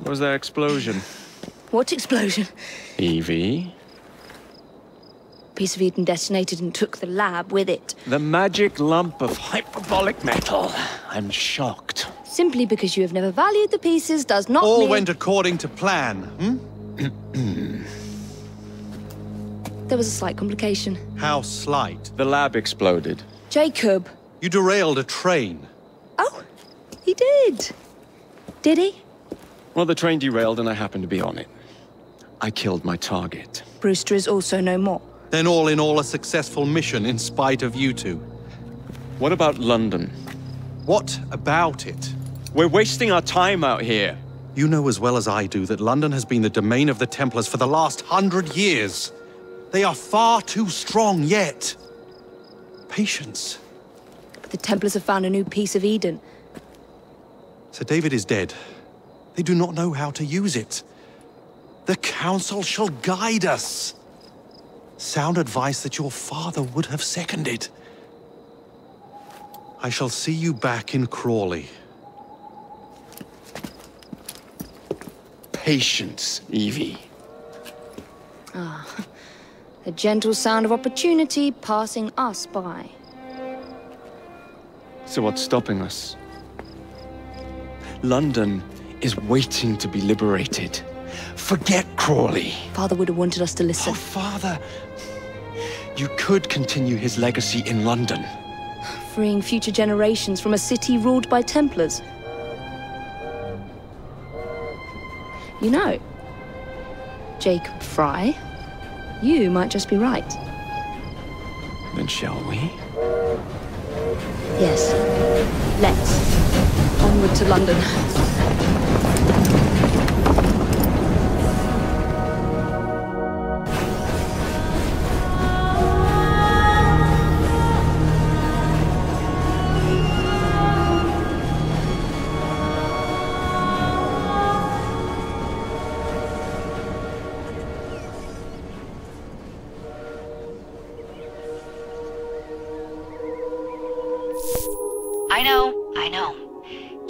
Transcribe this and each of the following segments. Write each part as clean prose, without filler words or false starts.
What was that explosion? What explosion? Evie? Piece of Eden detonated and took the lab with it. The magic lump of hyperbolic metal. I'm shocked. Simply because you have never valued the pieces does not All mean... went according to plan, There was a slight complication. How slight? The lab exploded. Jacob. You derailed a train. Oh, he did. Did he? Well, the train derailed and I happened to be on it. I killed my target. Brewster is also no more. Then all in all a successful mission in spite of you two. What about London? What about it? We're wasting our time out here. You know as well as I do that London has been the domain of the Templars for the last 100 years. They are far too strong yet. Patience. But the Templars have found a new piece of Eden. Sir David is dead. They do not know how to use it. The Council shall guide us. Sound advice that your father would have seconded. I shall see you back in Crawley. Patience, Evie. The gentle sound of opportunity passing us by. So what's stopping us? London is waiting to be liberated. Forget Crawley. Father would have wanted us to listen. Oh, Father. You could continue his legacy in London. Freeing future generations from a city ruled by Templars. You know, Jacob Fry, you might just be right. Then shall we? Yes. Let's. Onward to London. I know.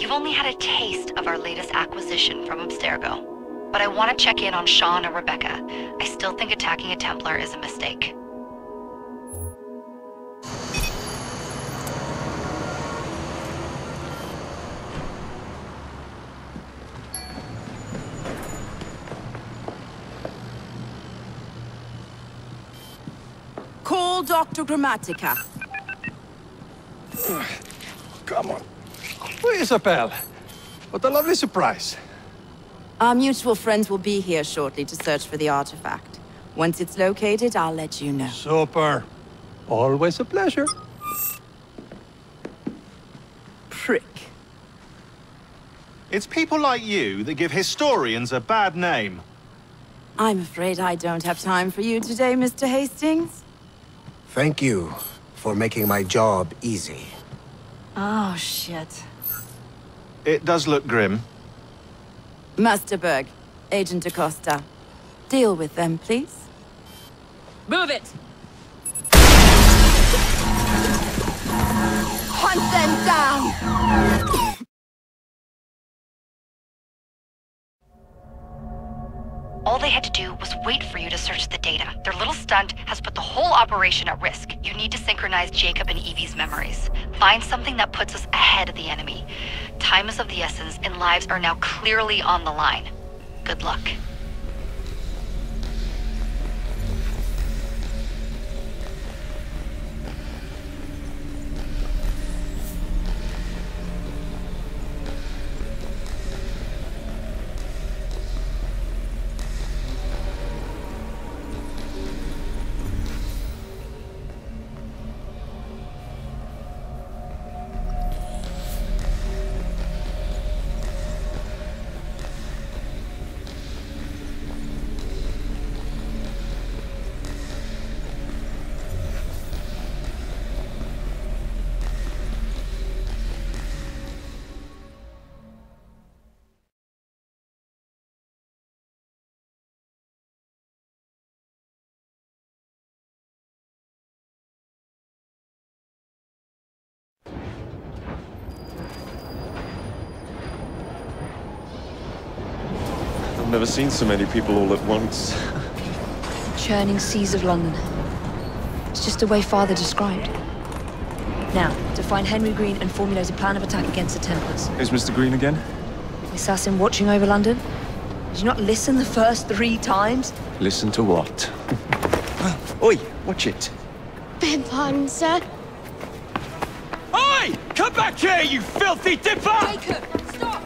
You've only had a taste of our latest acquisition from Abstergo. But I want to check in on Sean and Rebecca. I still think attacking a Templar is a mistake. Call Dr. Grammatica. Come on. Isabel. What a lovely surprise. Our mutual friends will be here shortly to search for the artifact. Once it's located, I'll let you know. Super. Always a pleasure. Prick. It's people like you that give historians a bad name. I'm afraid I don't have time for you today, Mr. Hastings. Thank you for making my job easy. Oh, shit. It does look grim. Master Berg, Agent Acosta. Deal with them, please. Move it! Hunt them down! All they had to do was wait for you to search the data. Their little stunt has put the whole operation at risk. You need to synchronize Jacob and Evie's memories. Find something that puts us ahead of the enemy. Time is of the essence, and lives are now clearly on the line. Good luck. I've never seen so many people all at once. Churning seas of London. It's just the way Father described. Now, to find Henry Green and formulate a plan of attack against the Templars. Is Mr. Green again? The assassin watching over London? Did you not listen the first 3 times? Listen to what? Oi, watch it. Beg pardon, sir. Oi! Come back here, you filthy dipper! Jacob, stop!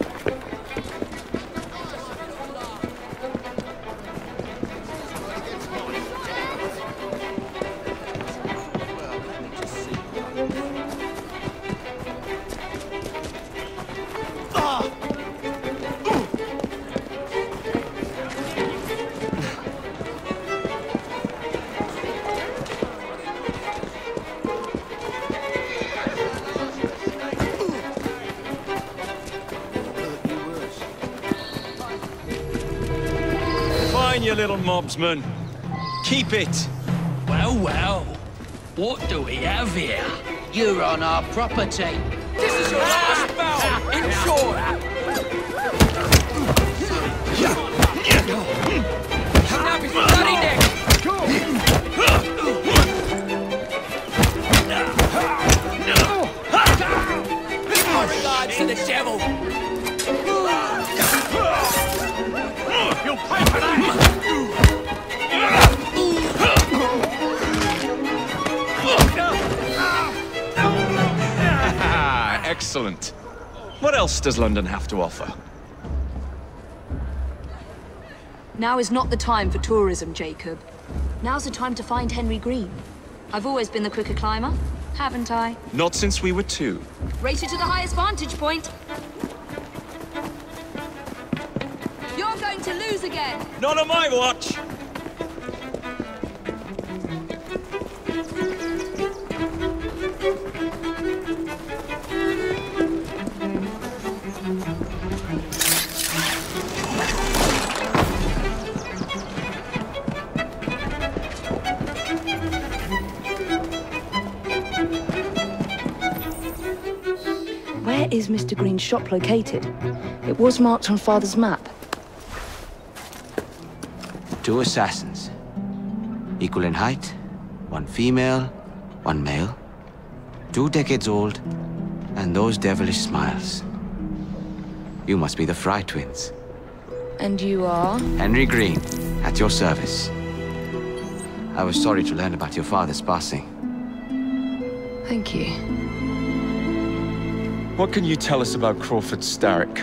Fine, you little mobsman. Keep it. Well, well. What do we have here? You're on our property. This is your last bout. Enjoy. Snap his bloody neck. Regards to the devil. You'll pay for that! Excellent. What else does London have to offer? Now is not the time for tourism, Jacob. Now's the time to find Henry Green. I've always been the quicker climber, haven't I? Not since we were 2. Race it to the highest vantage point. You're going to lose again. Not on my watch! Where is Mr. Green's shop located? It was marked on Father's map. 2 assassins. Equal in height. 1 female, 1 male. 2 decades old. And those devilish smiles. You must be the Fry twins. And you are? Henry Green, at your service. I was sorry to learn about your father's passing. Thank you. What can you tell us about Crawford Starrick?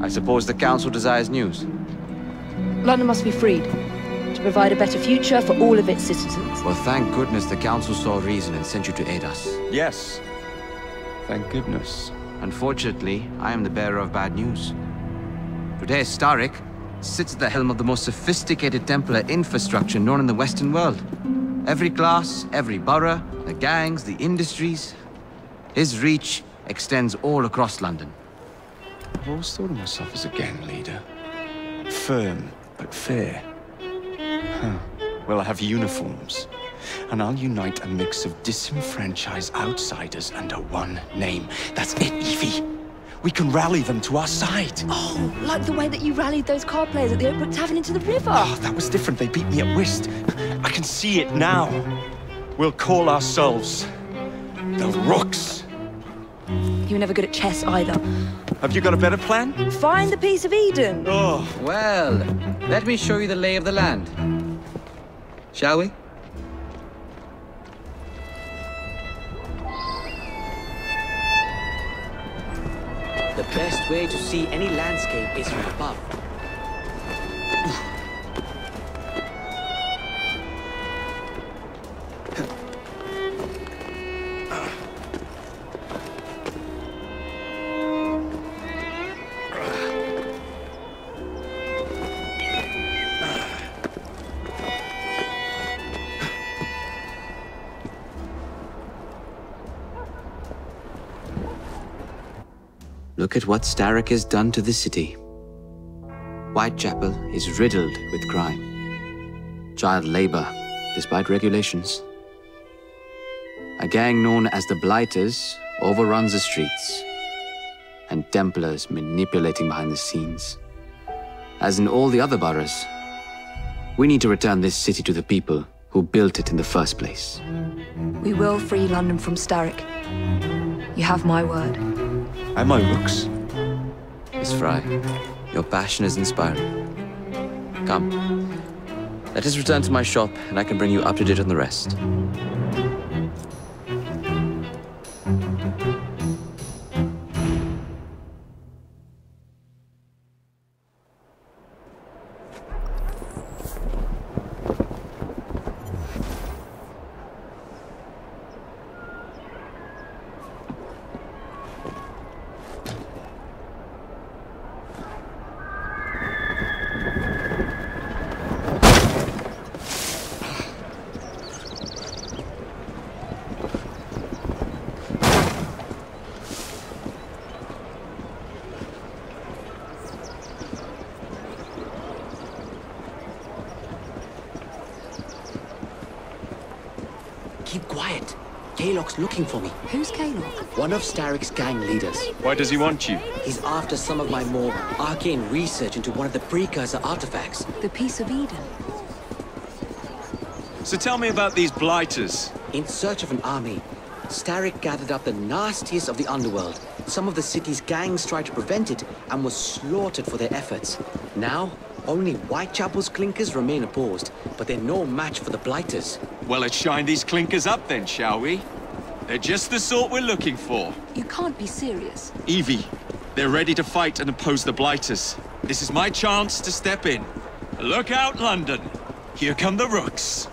I suppose the Council desires news. London must be freed, to provide a better future for all of its citizens. Well, thank goodness the Council saw reason and sent you to aid us. Yes. Thank goodness. Unfortunately, I am the bearer of bad news. Today, Starrick sits at the helm of the most sophisticated Templar infrastructure known in the Western world. Every class, every borough, the gangs, the industries. His reach extends all across London. I've always thought of myself as a gang leader. Firm, but fair. Huh. Well, I have uniforms. And I'll unite a mix of disenfranchised outsiders under one name. That's it, Evie. We can rally them to our side. Oh, like the way that you rallied those card players at the Oakbrook Tavern into the river. Oh, that was different. They beat me at whist. I can see it now. We'll call ourselves the Rooks. You were never good at chess either. Have you got a better plan? Find the piece of Eden. Oh. Well, let me show you the lay of the land. Shall we? The best way to see any landscape is from above. Look at what Starrick has done to the city. Whitechapel is riddled with crime. Child labor, despite regulations. A gang known as the Blighters overruns the streets, and Templars manipulating behind the scenes. as in all the other boroughs. We need to return this city to the people who built it in the first place. We will free London from Starrick. You have my word. And my looks. Miss Fry, your passion is inspiring. Come, let us return to my shop, and I can bring you up to date on the rest. Keep quiet. Kaylock's looking for me. Who's Kaylock? One of Starrick's gang leaders. Why does he want you? He's after some of my more arcane research into one of the precursor artifacts. The Piece of Eden. So tell me about these blighters. In search of an army, Starrick gathered up the nastiest of the underworld. Some of the city's gangs tried to prevent it and was slaughtered for their efforts. Now, only Whitechapel's clinkers remain opposed, but they're no match for the blighters. Well, let's shine these clinkers up then, shall we? They're just the sort we're looking for. You can't be serious. Evie, they're ready to fight and oppose the blighters. This is my chance to step in. Look out, London. Here come the rooks.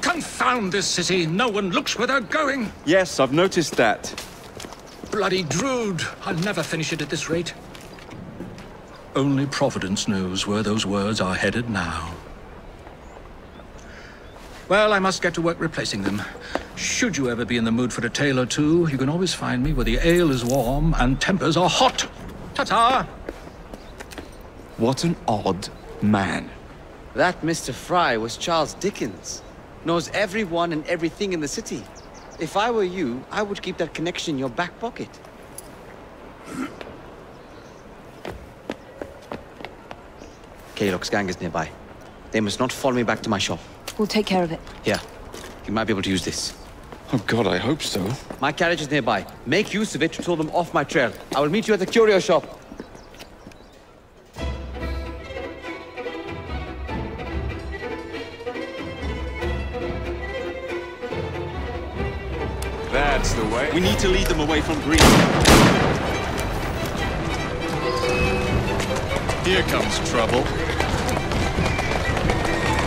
Confound this city! No one looks where they're going! Yes, I've noticed that. Bloody Drood! I'll never finish it at this rate. Only Providence knows where those words are headed now. Well, I must get to work replacing them. Should you ever be in the mood for a tale or two, you can always find me where the ale is warm and tempers are hot. Ta-ta! What an odd man. That Mr. Fry was Charles Dickens. Knows everyone and everything in the city. If I were you, I would keep that connection in your back pocket. Kaylock's gang is nearby. They must not follow me back to my shop. We'll take care of it. Here, you might be able to use this. Oh God, I hope so. My carriage is nearby. Make use of it to throw them off my trail. I will meet you at the curio shop. That's the way. We need to lead them away from Green. Here comes trouble.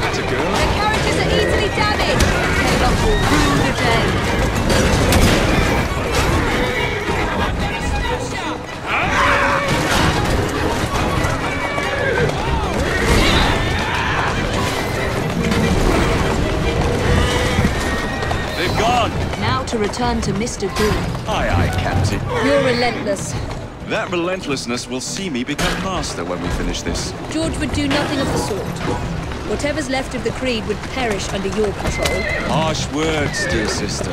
That's a girl. The carriages are easily damaged. Kaylock will rue the day. They've gone. Now to return to Mr. Green. Aye, aye, Captain. You're relentless. That relentlessness will see me become master when we finish this. George would do nothing of the sort. Whatever's left of the Creed would perish under your control. Harsh words, dear sister.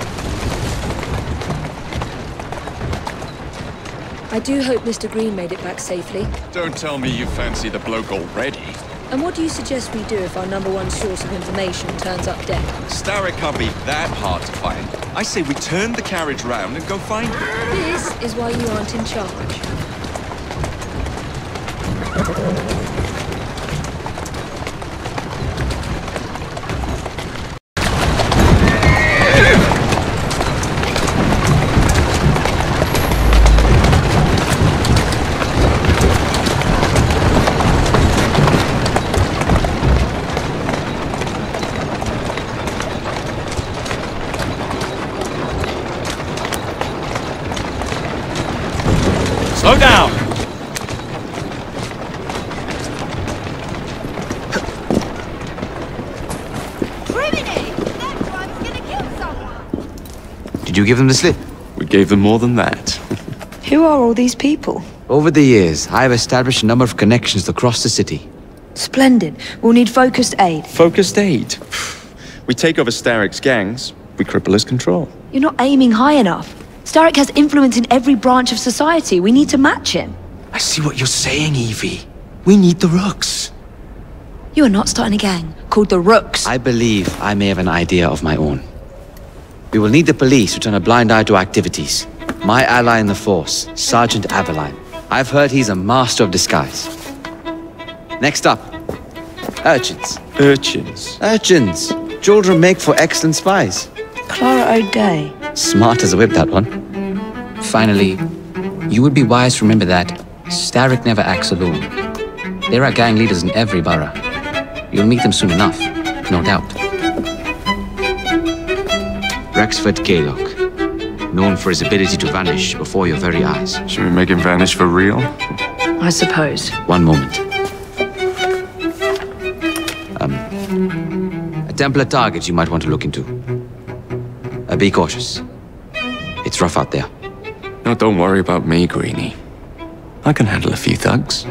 I do hope Mr. Green made it back safely. Don't tell me you fancy the bloke already. And what do you suggest we do if our #1 source of information turns up dead? Starrick can't be that hard to find. I say we turn the carriage round and go find him. This is why you aren't in charge. Slow down! Did you give them the slip? We gave them more than that. Who are all these people? Over the years, I have established a number of connections across the city. Splendid. We'll need focused aid. Focused aid? We take over Starrick's gangs, we cripple his control. You're not aiming high enough. Starrick has influence in every branch of society. We need to match him. I see what you're saying, Evie. We need the Rooks. You are not starting a gang called the Rooks. I believe I may have an idea of my own. We will need the police to turn a blind eye to activities. My ally in the force, Sergeant Aveline. I've heard he's a master of disguise. Next up, urchins. Urchins? Urchins. Children make for excellent spies. Clara O'Day. Smart as a whip, that one. Finally, you would be wise to remember that Starrick never acts alone. There are gang leaders in every borough. You'll meet them soon enough, no doubt. Rexford Kaylock, known for his ability to vanish before your very eyes. Should we make him vanish for real? I suppose. One moment. A Templar target you might want to look into. Be cautious. It's rough out there. No, don't worry about me, Greenie. I can handle a few thugs.